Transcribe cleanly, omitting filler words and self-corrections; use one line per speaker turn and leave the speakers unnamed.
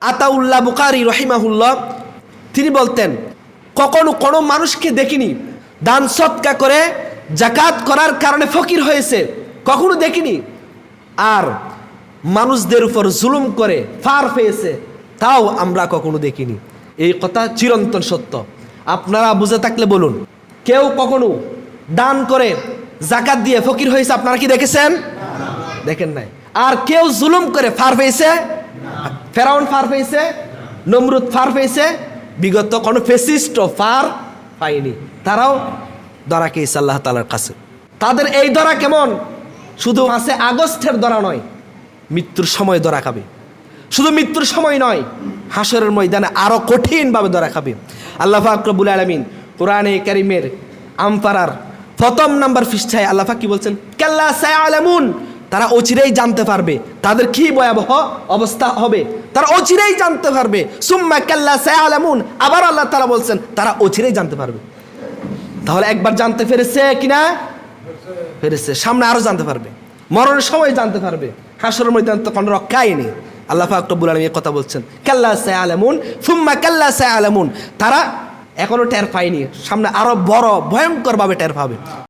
আতাউল্লাহ বুখারী রহিমাহুল্লাহ তিনি বলতেন, কখনো কোনো মানুষকে দেখিনি দান সদকা করে যাকাত করার কারণে ফকির হয়েছে, কখনো দেখিনি। আর মানুষদের উপর জুলুম করে ফার পেয়েছে, তাও আমরা কখনো দেখিনি। এই কথা চিরন্তন সত্য। আপনারা বুঝে থাকলে বলুন, কেউ কখনো দান করে যাকাত দিয়ে ফকির হয়েছে আপনারা কি দেখেছেন? দেখেন নাই। আর কেউ জুলুম করে ফার পেয়েছে? ফেরাউন ফার পেয়েছে, নমরুদ ফার পেয়েছে, বিগত কোনো ফেসিস্ট ফার পায়নি। তারাও ধরা খেয়েছে আল্লাহ তাআলার কাছে। তাদের এই ধরা কেমন? শুধু 5 আগস্টের ধরা নয়, মৃত্যুর সময় ধরা খাবে। শুধু মৃত্যুর সময় নয়, হাসরের ময়দানে আরো কঠিনভাবে ধরা খাবে। আল্লাহ পাক রব্বুল আলামিন কোরআনে কারীমের আমপারার 1 নম্বর পৃষ্ঠায় আল্লাহ পাক কি বলছেন? কাল্লা সায়ালামুন, তারা অচিরেই জানতে পারবে তাদের কি ভয়াবহ অবস্থা হবে, তারা অচিরেই জানতে পারবে। সুম্মা কাল্লা সায়ালামুন, আবার আল্লাহ তাআলা বলছেন তারা অচিরেই জানতে পারবে। তাহলে একবার জানতে পেরেছে কিনা? পেরেছে। সামনে আরো জানতে পারবে, মরণের সময় জানতে পারবে, হাসরের ময়দানে তো কোনো রক্ষাই নেই। আল্লাহ পাক রব্বুল আলামিন কথা বলছেন, কাল্লা সায়ালামুন সুম্মা কাল্লা সায়ালামুন, তারা এখনো টের পায়নি, সামনে আরো বড় ভয়ঙ্কর ভাবে টের পাবে।